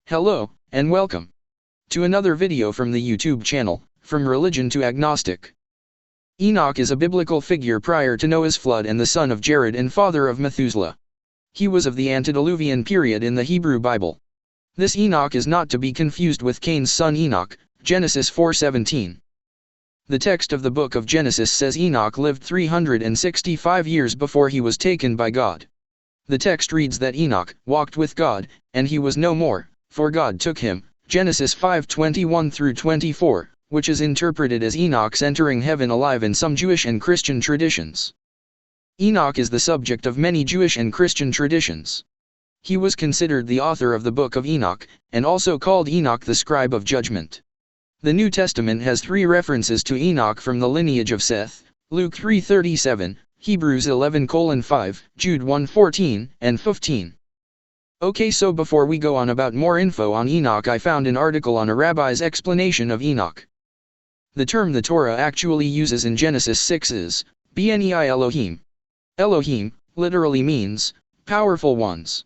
Hello, and welcome to another video from the YouTube channel, From Religion to Agnostic. Enoch is a biblical figure prior to Noah's flood and the son of Jared and father of Methuselah. He was of the antediluvian period in the Hebrew Bible. This Enoch is not to be confused with Cain's son Enoch, Genesis 4:17. The text of the book of Genesis says Enoch lived 365 years before he was taken by God. The text reads that Enoch walked with God, and he was no more, for God took him, Genesis 5:21-24, which is interpreted as Enoch's entering heaven alive in some Jewish and Christian traditions. Enoch is the subject of many Jewish and Christian traditions. He was considered the author of the book of Enoch, and also called Enoch the scribe of judgment. The New Testament has 3 references to Enoch from the lineage of Seth: Luke 3:37, Hebrews 11:5, Jude 1:14 and 15. Okay, so before we go on about more info on Enoch, I found an article on a rabbi's explanation of Enoch. The term the Torah actually uses in Genesis 6 is B'nei Elohim. Elohim literally means powerful ones.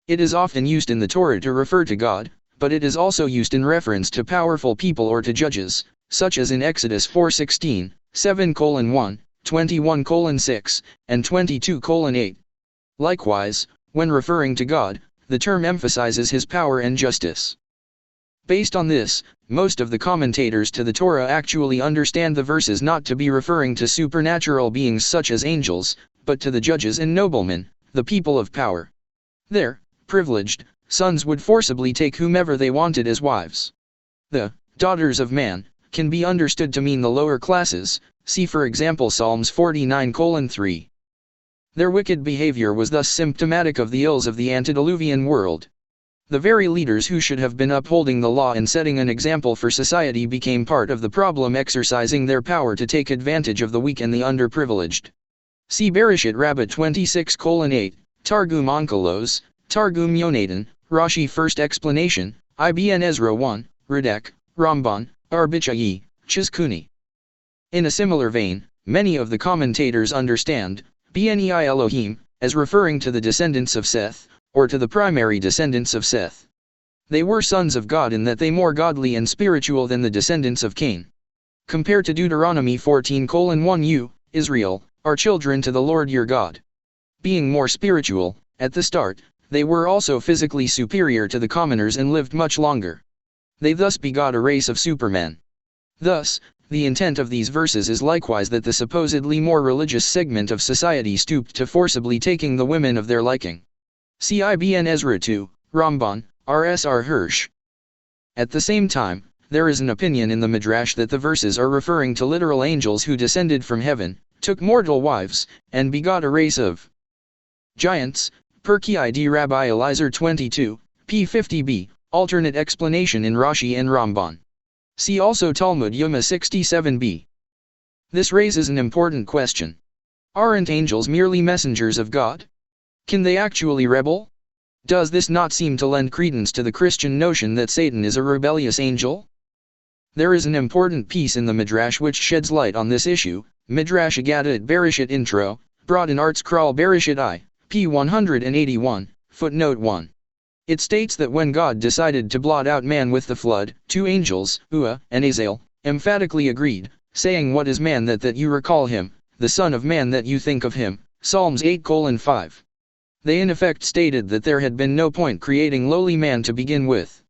It is often used in the Torah to refer to God, but it is also used in reference to powerful people or to judges, such as in Exodus 4:16, 7:1, 21:6, and 22:8. Likewise, when referring to God, the term emphasizes his power and justice. Based on this, most of the commentators to the Torah actually understand the verses not to be referring to supernatural beings such as angels, but to the judges and noblemen, the people of power. Their privileged sons would forcibly take whomever they wanted as wives. The daughters of man can be understood to mean the lower classes, see for example Psalms 49:3. Their wicked behavior was thus symptomatic of the ills of the antediluvian world. The very leaders who should have been upholding the law and setting an example for society became part of the problem, exercising their power to take advantage of the weak and the underprivileged. See Bereshit Rabbah 26:8, Targum Onkelos, Targum Yonatan, Rashi First Explanation, Ibn Ezra 1, Radek, Ramban, Arbichayi, Chizkuni. In a similar vein, many of the commentators understand B'nei Elohim as referring to the descendants of Seth, or to the primary descendants of Seth. They were sons of God in that they more godly and spiritual than the descendants of Cain. Compared to Deuteronomy 14:1, you, Israel, are children to the Lord your God. Being more spiritual, at the start, they were also physically superior to the commoners and lived much longer. They thus begot a race of supermen. Thus, the intent of these verses is likewise that the supposedly more religious segment of society stooped to forcibly taking the women of their liking. See Ibn Ezra 2, Ramban, R.S.R. Hirsch. At the same time, there is an opinion in the Midrash that the verses are referring to literal angels who descended from heaven, took mortal wives, and begot a race of giants. Perkei D. Rabbi Eliezer 22, p. 50b, alternate explanation in Rashi and Ramban. See also Talmud Yoma 67b. This raises an important question. Aren't angels merely messengers of God? Can they actually rebel? Does this not seem to lend credence to the Christian notion that Satan is a rebellious angel? There is an important piece in the Midrash which sheds light on this issue, Midrash Agadah at Bereshit Intro, brought in Arts Kral Bereshit I, p. 181, footnote 1. It states that when God decided to blot out man with the flood, 2 angels, Ua and Azazel, emphatically agreed, saying, "What is man that you recall him, the son of man that you think of him?" Psalms 8:5. They in effect stated that there had been no point creating lowly man to begin with.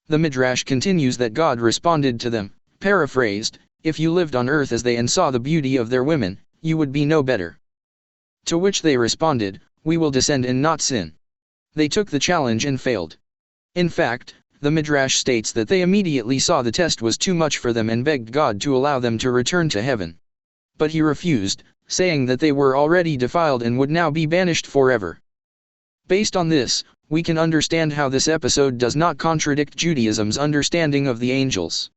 The Midrash continues that God responded to them, paraphrased, "If you lived on earth as they and saw the beauty of their women, you would be no better." To which they responded, "We will descend and not sin." They took the challenge and failed. In fact, the Midrash states that they immediately saw the test was too much for them and begged God to allow them to return to heaven. But he refused, saying that they were already defiled and would now be banished forever. Based on this, we can understand how this episode does not contradict Judaism's understanding of the angels.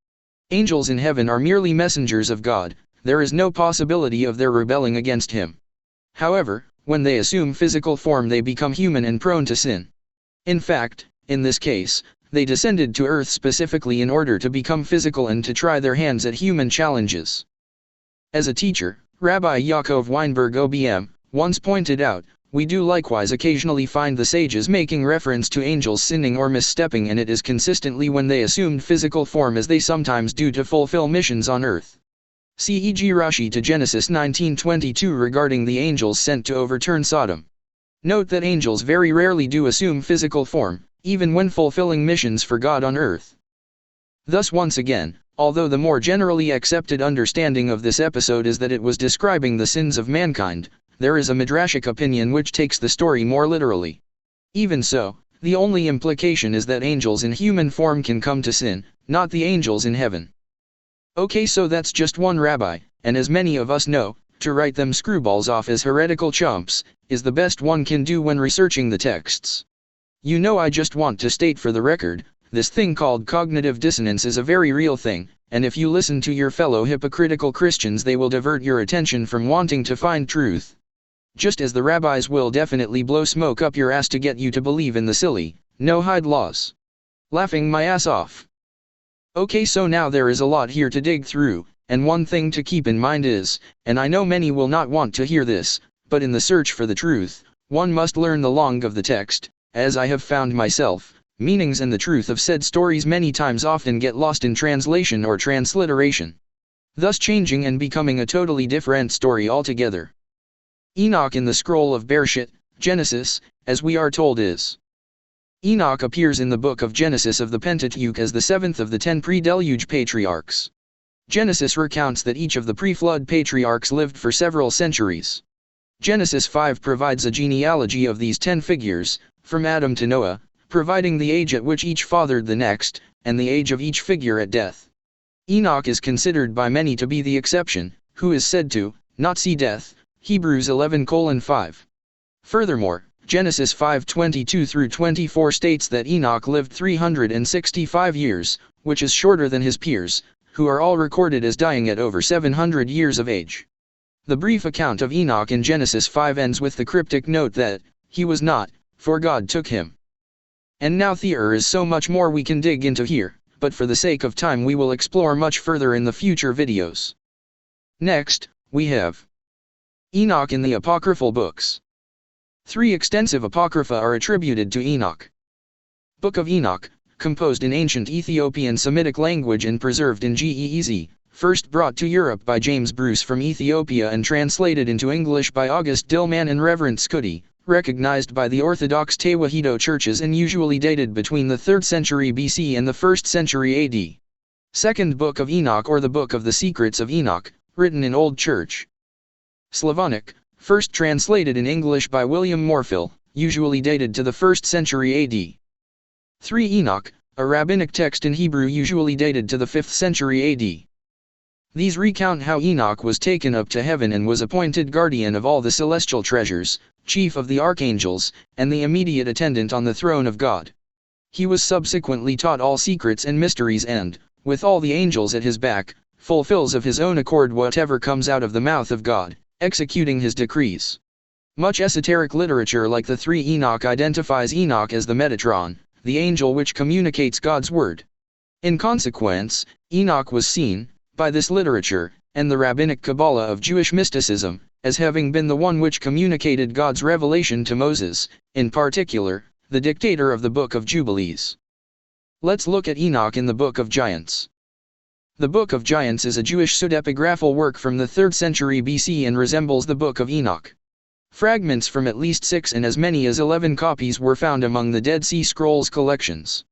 Angels in heaven are merely messengers of God, there is no possibility of their rebelling against him. However, when they assume physical form they become human and prone to sin. In fact, in this case, they descended to earth specifically in order to become physical and to try their hands at human challenges. As a teacher, Rabbi Yaakov Weinberg OBM, once pointed out, We do likewise occasionally find the sages making reference to angels sinning or misstepping, and it is consistently when they assumed physical form, as they sometimes do, to fulfill missions on earth. See e.g. Rashi to Genesis 19:22 regarding the angels sent to overturn Sodom. Note that angels very rarely do assume physical form, even when fulfilling missions for God on earth. Thus once again, although the more generally accepted understanding of this episode is that it was describing the sins of mankind, there is a midrashic opinion which takes the story more literally. Even so, the only implication is that angels in human form can come to sin, not the angels in heaven. Okay, so that's just one rabbi, and as many of us know, to write them screwballs off as heretical chumps is the best one can do when researching the texts. You know, I just want to state for the record, this thing called cognitive dissonance is a very real thing, and if you listen to your fellow hypocritical Christians, they will divert your attention from wanting to find truth. Just as the rabbis will definitely blow smoke up your ass to get you to believe in the silly, no-hide laws. Laughing my ass off. Okay, so now there is a lot here to dig through, and one thing to keep in mind is, and I know many will not want to hear this, but in the search for the truth, one must learn the long of the text, as I have found myself. Meanings and the truth of said stories many times often get lost in translation or transliteration, thus changing and becoming a totally different story altogether. Enoch in the scroll of Bereshit, Genesis, as we are told is. Enoch appears in the book of Genesis of the Pentateuch as the seventh of the 10 pre-deluge patriarchs. Genesis recounts that each of the pre-flood patriarchs lived for several centuries. Genesis 5 provides a genealogy of these 10 figures, from Adam to Noah, providing the age at which each fathered the next, and the age of each figure at death. Enoch is considered by many to be the exception, who is said to not see death, Hebrews 11:5. Furthermore, Genesis 5:22 through 24 states that Enoch lived 365 years, which is shorter than his peers, who are all recorded as dying at over 700 years of age. The brief account of Enoch in Genesis 5 ends with the cryptic note that he was not, for God took him. And now there is so much more we can dig into here, but for the sake of time we will explore much further in the future videos. Next, we have Enoch in the Apocryphal Books. 3 extensive Apocrypha are attributed to Enoch. Book of Enoch, composed in ancient Ethiopian Semitic language and preserved in Ge'ez, first brought to Europe by James Bruce from Ethiopia and translated into English by August Dillman and Reverend Scuddy, recognized by the Orthodox Tewahedo churches and usually dated between the 3rd century BC and the 1st century AD. Second Book of Enoch, or the Book of the Secrets of Enoch, written in Old Church Slavonic, first translated in English by William Morfill, usually dated to the 1st century AD. 3 Enoch, a rabbinic text in Hebrew usually dated to the 5th century AD. These recount how Enoch was taken up to heaven and was appointed guardian of all the celestial treasures, chief of the archangels, and the immediate attendant on the throne of God. He was subsequently taught all secrets and mysteries and, with all the angels at his back, fulfills of his own accord whatever comes out of the mouth of God, executing his decrees. Much esoteric literature like the 3 Enoch identifies Enoch as the Metatron, the angel which communicates God's word. In consequence, Enoch was seen, by this literature, and the rabbinic Kabbalah of Jewish mysticism, as having been the one which communicated God's revelation to Moses, in particular, the dictator of the Book of Jubilees. Let's look at Enoch in the Book of Giants. The Book of Giants is a Jewish pseudepigraphal work from the 3rd century BC and resembles the Book of Enoch. Fragments from at least 6 and as many as 11 copies were found among the Dead Sea Scrolls collections.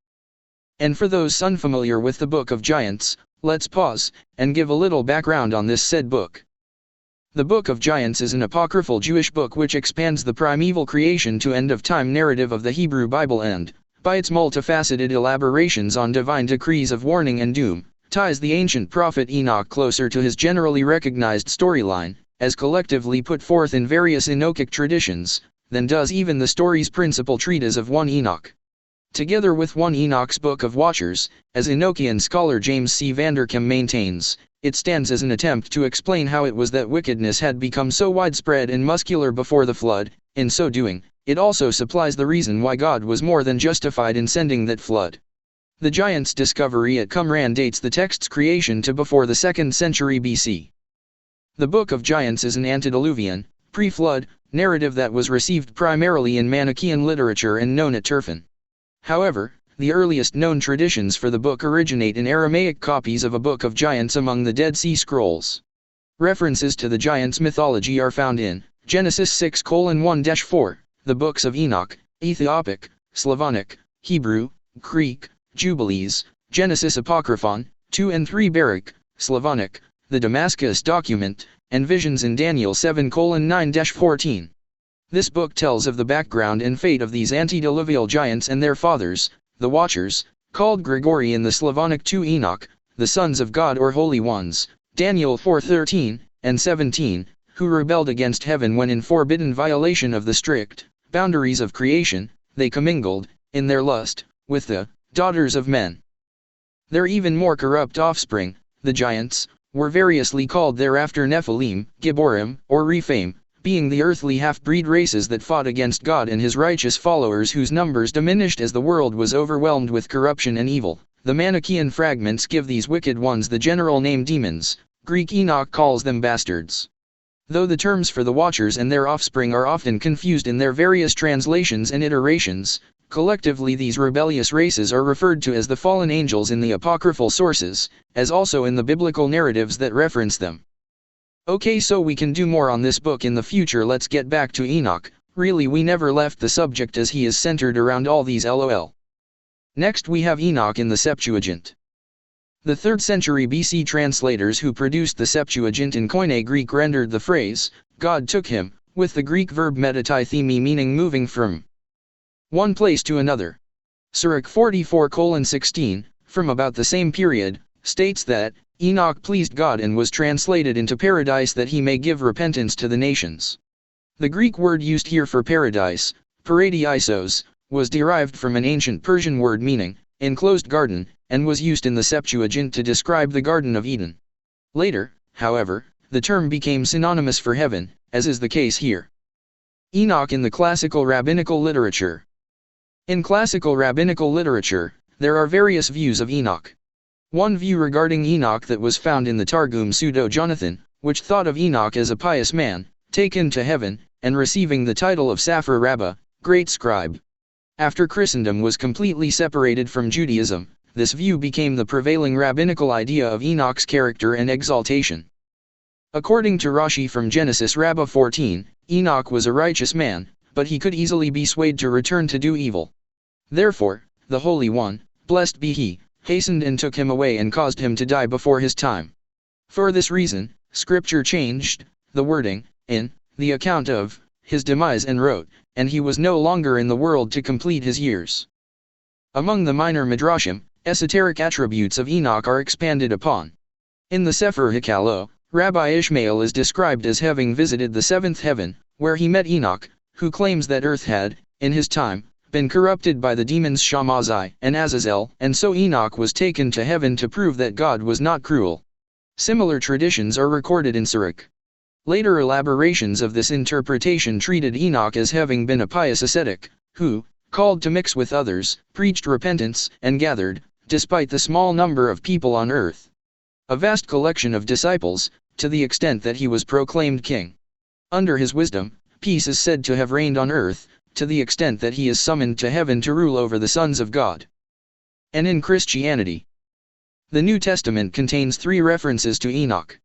And for those unfamiliar with the Book of Giants, let's pause, and give a little background on this said book. The Book of Giants is an apocryphal Jewish book which expands the primeval creation to end-of-time narrative of the Hebrew Bible and, by its multifaceted elaborations on divine decrees of warning and doom, ties the ancient prophet Enoch closer to his generally recognized storyline, as collectively put forth in various Enochic traditions, than does even the story's principal treatise of 1 Enoch. Together with 1 Enoch's Book of Watchers, as Enochian scholar James C. Vanderkam maintains, it stands as an attempt to explain how it was that wickedness had become so widespread and muscular before the flood. In so doing, it also supplies the reason why God was more than justified in sending that flood. The giants' discovery at Qumran dates the text's creation to before the 2nd century BC. The Book of Giants is an antediluvian, pre-flood, narrative that was received primarily in Manichaean literature and known at Turfan. However, the earliest known traditions for the book originate in Aramaic copies of a book of giants among the Dead Sea Scrolls. References to the giants' mythology are found in Genesis 6:1-4, the books of Enoch, Ethiopic, Slavonic, Hebrew, Greek, Jubilees, Genesis Apocryphon, 2 and 3 Baruch, Slavonic, the Damascus document, and visions in Daniel 7:9-14. This book tells of the background and fate of these antediluvial giants and their fathers, the Watchers, called Grigori in the Slavonic 2 Enoch, the sons of God or holy ones, Daniel 4:13 and 17, who rebelled against heaven when in forbidden violation of the strict boundaries of creation, they commingled, in their lust, with the daughters of men. Their even more corrupt offspring, the giants, were variously called thereafter Nephilim, Gibborim, or Rephaim, being the earthly half-breed races that fought against God and his righteous followers whose numbers diminished as the world was overwhelmed with corruption and evil. The Manichaean fragments give these wicked ones the general name demons. Greek Enoch calls them bastards. Though the terms for the Watchers and their offspring are often confused in their various translations and iterations, collectively these rebellious races are referred to as the fallen angels in the apocryphal sources, as also in the biblical narratives that reference them. Okay, so we can do more on this book in the future. Let's get back to Enoch. Really, we never left the subject as he is centered around all these LOL. Next we have Enoch in the Septuagint. The 3rd century BC translators who produced the Septuagint in Koine Greek rendered the phrase, God took him, with the Greek verb metatithemi meaning moving from one place to another. Sirach 44:16, from about the same period, states that, Enoch pleased God and was translated into paradise that he may give repentance to the nations. The Greek word used here for paradise, paradisos, was derived from an ancient Persian word meaning, enclosed garden, and was used in the Septuagint to describe the Garden of Eden. Later, however, the term became synonymous for heaven, as is the case here. Enoch in the classical rabbinical literature. In classical rabbinical literature, there are various views of Enoch. One view regarding Enoch that was found in the Targum Pseudo-Jonathan, which thought of Enoch as a pious man, taken to heaven, and receiving the title of Saphir Rabbah, great scribe. After Christendom was completely separated from Judaism, this view became the prevailing rabbinical idea of Enoch's character and exaltation. According to Rashi from Genesis Rabbah 14, Enoch was a righteous man, but he could easily be swayed to return to do evil. Therefore, the Holy One, blessed be he, hastened and took him away and caused him to die before his time. For this reason, Scripture changed the wording in the account of his demise and wrote, and he was no longer in the world to complete his years. Among the minor midrashim, esoteric attributes of Enoch are expanded upon. In the Sefer Hikalo, Rabbi Ishmael is described as having visited the 7th heaven, where he met Enoch, who claims that earth had, in his time, been corrupted by the demons Shammazai and Azazel, and so Enoch was taken to heaven to prove that God was not cruel. Similar traditions are recorded in Sirach. Later elaborations of this interpretation treated Enoch as having been a pious ascetic, who, called to mix with others, preached repentance, and gathered, despite the small number of people on earth, a vast collection of disciples, to the extent that he was proclaimed king. Under his wisdom, peace is said to have reigned on earth, to the extent that he is summoned to heaven to rule over the sons of God. And in Christianity, the New Testament contains 3 references to Enoch.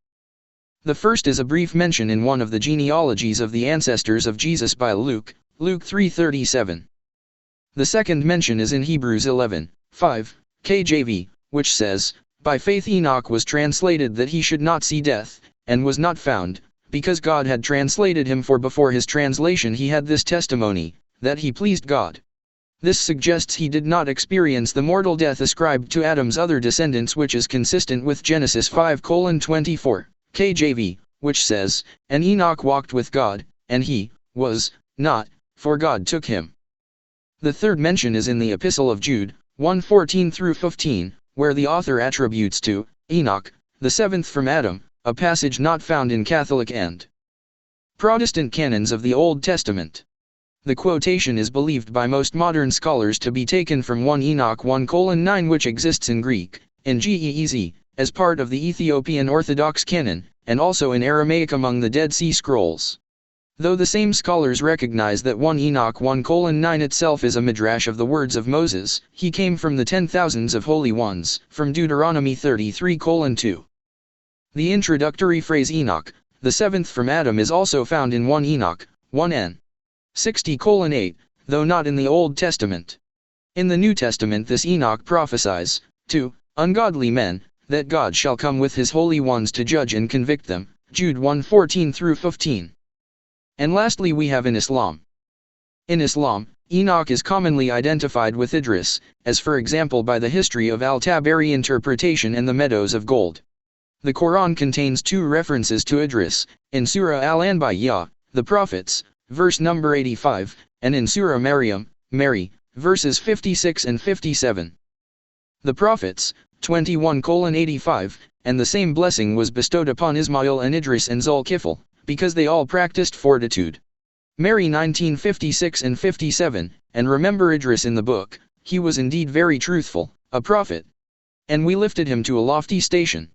The first is a brief mention in one of the genealogies of the ancestors of Jesus by Luke, Luke 3:37. The second mention is in Hebrews 11:5, KJV, which says, by faith Enoch was translated that he should not see death, and was not found, because God had translated him, for before his translation he had this testimony, that he pleased God. This suggests he did not experience the mortal death ascribed to Adam's other descendants, which is consistent with Genesis 5:24, KJV, which says, and Enoch walked with God, and he was not, for God took him. The third mention is in the Epistle of Jude, 1:14-15, where the author attributes to Enoch, the 7th from Adam, a passage not found in Catholic and Protestant canons of the Old Testament. The quotation is believed by most modern scholars to be taken from 1 Enoch 1:9, which exists in Greek, in Ge'ez, as part of the Ethiopian Orthodox canon, and also in Aramaic among the Dead Sea Scrolls. Though the same scholars recognize that 1 Enoch 1:9 itself is a midrash of the words of Moses, he came from the 10,000s of holy ones, from Deuteronomy 33:2. The introductory phrase Enoch, the seventh from Adam, is also found in 1 Enoch 1n. 60:8, though not in the Old Testament. In the New Testament this Enoch prophesies, to ungodly men, that God shall come with his holy ones to judge and convict them, Jude 1:14-15. And lastly we have in Islam. In Islam, Enoch is commonly identified with Idris, as for example by the history of Al-Tabari interpretation and the meadows of gold. The Quran contains 2 references to Idris, in Surah Al-Anbiya, the Prophets, verse number 85, and in Surah Maryam, Mary, verses 56 and 57. The Prophets, 21:85, and the same blessing was bestowed upon Ismail and Idris and Zulkifl, because they all practiced fortitude. Mary 19:56 and 57, and remember Idris in the book, he was indeed very truthful, a prophet. And we lifted him to a lofty station.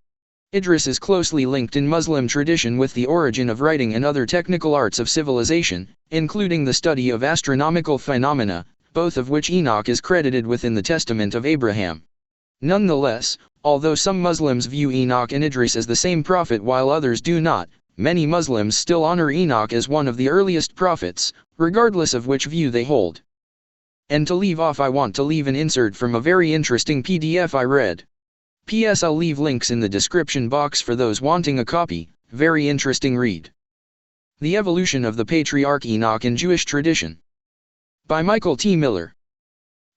Idris is closely linked in Muslim tradition with the origin of writing and other technical arts of civilization, including the study of astronomical phenomena, both of which Enoch is credited with in the Testament of Abraham. Nonetheless, although some Muslims view Enoch and Idris as the same prophet while others do not, many Muslims still honor Enoch as one of the earliest prophets, regardless of which view they hold. And to leave off, I want to leave an insert from a very interesting PDF I read. P.S. I'll leave links in the description box for those wanting a copy. Very interesting read. The Evolution of the Patriarch Enoch in Jewish Tradition, by Michael T. Miller.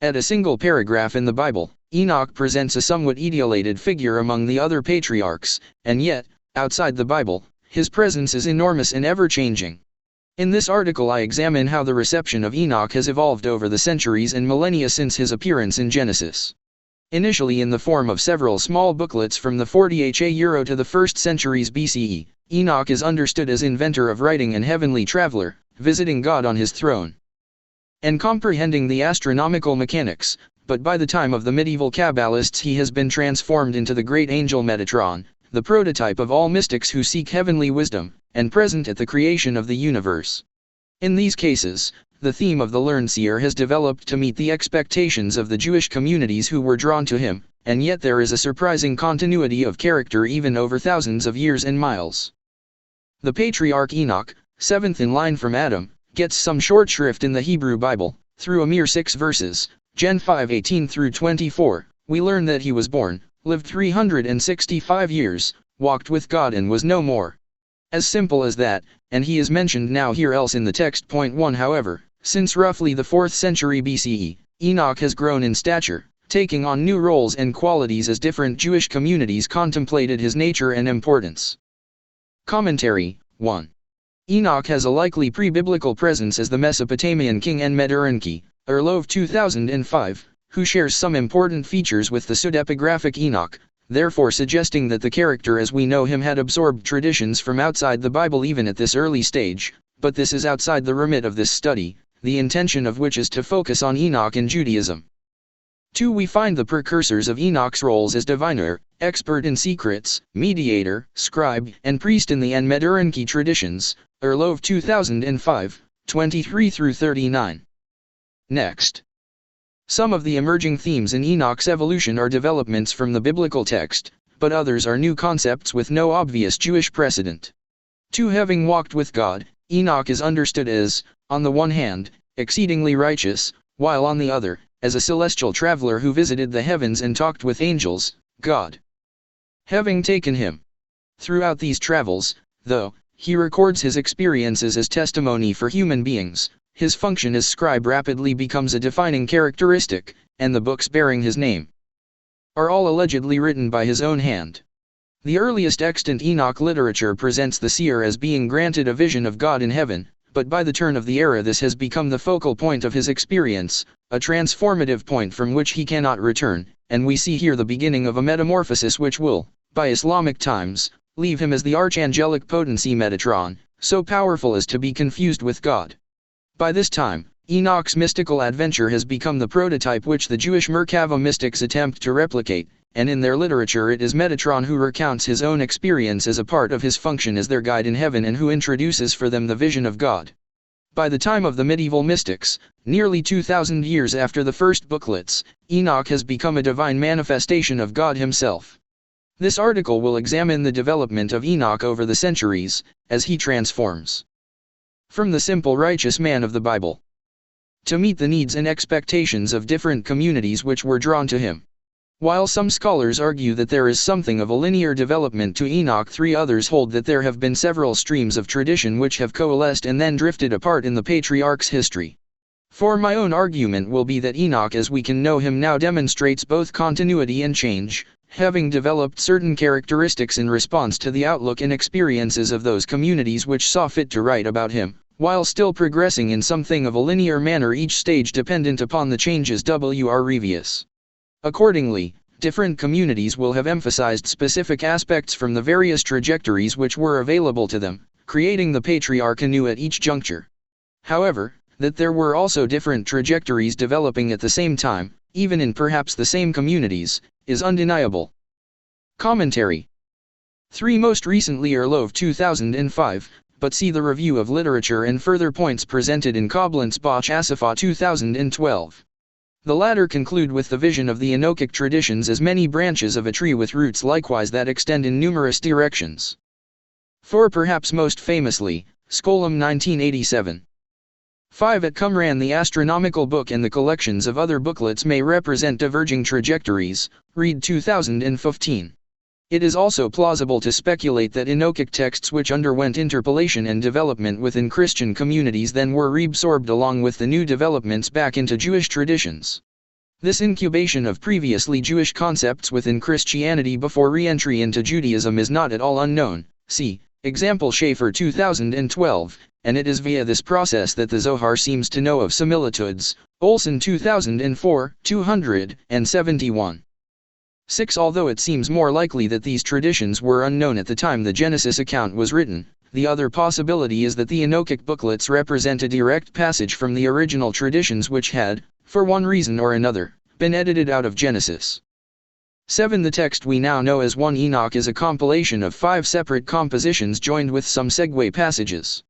At a single paragraph in the Bible, Enoch presents a somewhat etiolated figure among the other patriarchs, and yet, outside the Bible, his presence is enormous and ever-changing. In this article I examine how the reception of Enoch has evolved over the centuries and millennia since his appearance in Genesis. Initially in the form of several small booklets from the 40 HA to the 1st centuries BCE, Enoch is understood as inventor of writing and heavenly traveler, visiting God on his throne and comprehending the astronomical mechanics, but by the time of the medieval Kabbalists he has been transformed into the great angel Metatron, the prototype of all mystics who seek heavenly wisdom, and present at the creation of the universe. In these cases, the theme of the learned seer has developed to meet the expectations of the Jewish communities who were drawn to him, and yet there is a surprising continuity of character even over thousands of years and miles. The Patriarch Enoch, seventh in line from Adam, gets some short shrift in the Hebrew Bible. Through a mere 6 verses, Gen 5:18-24, we learn that he was born, lived 365 years, walked with God and was no more. As simple as that, and he is mentioned now here else in the text. Point 1 However, since roughly the 4th century BCE, Enoch has grown in stature, taking on new roles and qualities as different Jewish communities contemplated his nature and importance. Commentary 1. Enoch has a likely pre-biblical presence as the Mesopotamian king Enmedu-Enki, Erlov 2005, who shares some important features with the pseudepigraphic Enoch, therefore suggesting that the character as we know him had absorbed traditions from outside the Bible even at this early stage, but this is outside the remit of this study, the intention of which is to focus on Enoch and Judaism. 2. We find the precursors of Enoch's roles as diviner, expert in secrets, mediator, scribe, and priest in the Enmedu-Enki traditions, Erlov 2005, 23-39. Next. Some of the emerging themes in Enoch's evolution are developments from the biblical text, but others are new concepts with no obvious Jewish precedent. 2. Having walked with God, Enoch is understood as, on the one hand, exceedingly righteous, while on the other, as a celestial traveler who visited the heavens and talked with angels, God. Having taken him throughout these travels, though, he records his experiences as testimony for human beings, his function as scribe rapidly becomes a defining characteristic, and the books bearing his name are all allegedly written by his own hand. The earliest extant Enoch literature presents the seer as being granted a vision of God in heaven, but by the turn of the era this has become the focal point of his experience, a transformative point from which he cannot return, and we see here the beginning of a metamorphosis which will, by Islamic times, leave him as the archangelic potency Metatron, so powerful as to be confused with God. By this time, Enoch's mystical adventure has become the prototype which the Jewish Merkava mystics attempt to replicate, and in their literature it is Metatron who recounts his own experience as a part of his function as their guide in heaven and who introduces for them the vision of God. By the time of the medieval mystics, nearly 2,000 years after the first booklets, Enoch has become a divine manifestation of God himself. This article will examine the development of Enoch over the centuries, as he transforms from the simple righteous man of the Bible to meet the needs and expectations of different communities which were drawn to him. While some scholars argue that there is something of a linear development to Enoch, three others hold that there have been several streams of tradition which have coalesced and then drifted apart in the Patriarch's history. For my own argument will be that Enoch as we can know him now demonstrates both continuity and change, having developed certain characteristics in response to the outlook and experiences of those communities which saw fit to write about him, while still progressing in something of a linear manner, each stage dependent upon the changes were previous. Accordingly, different communities will have emphasized specific aspects from the various trajectories which were available to them, creating the Patriarch anew at each juncture. However, that there were also different trajectories developing at the same time, even in perhaps the same communities, is undeniable. Commentary. 3. Most recently Erlove 2005, but see the review of literature and further points presented in Koblenz Bach Asifa 2012. The latter conclude with the vision of the Enochic traditions as many branches of a tree with roots likewise that extend in numerous directions. 4. Perhaps most famously, Skolem 1987. 5. At Qumran the astronomical book and the collections of other booklets may represent diverging trajectories, read 2015. It is also plausible to speculate that Enochic texts which underwent interpolation and development within Christian communities then were reabsorbed along with the new developments back into Jewish traditions. This incubation of previously Jewish concepts within Christianity before re-entry into Judaism is not at all unknown, see, example Schaeffer 2012, and it is via this process that the Zohar seems to know of similitudes, Olson 2004, 271. 6. Although it seems more likely that these traditions were unknown at the time the Genesis account was written, the other possibility is that the Enochic booklets represent a direct passage from the original traditions which had, for one reason or another, been edited out of Genesis. 7. The text we now know as 1 Enoch is a compilation of 5 separate compositions joined with some segue passages.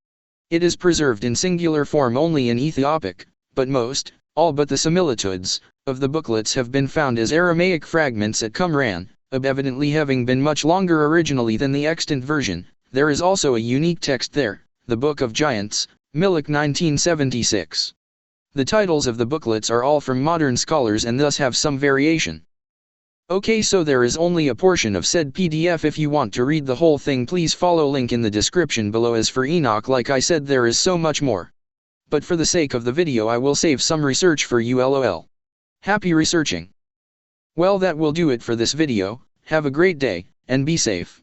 It is preserved in singular form only in Ethiopic, but most, all but the similitudes, of the booklets have been found as Aramaic fragments at Qumran, evidently having been much longer originally than the extant version. There is also a unique text there, the Book of Giants, Milok 1976. The titles of the booklets are all from modern scholars and thus have some variation. Okay, so there is only a portion of said PDF. If you want to read the whole thing, please follow link in the description below. As for Enoch, like I said, there is so much more. But for the sake of the video I will save some research for you, lol. Happy researching. Well, that will do it for this video. Have a great day, and be safe.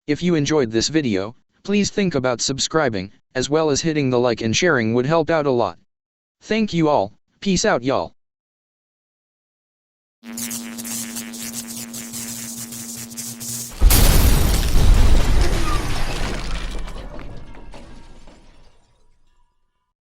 If you enjoyed this video, please think about subscribing, as well as hitting the like and sharing would help out a lot. Thank you all, peace out y'all.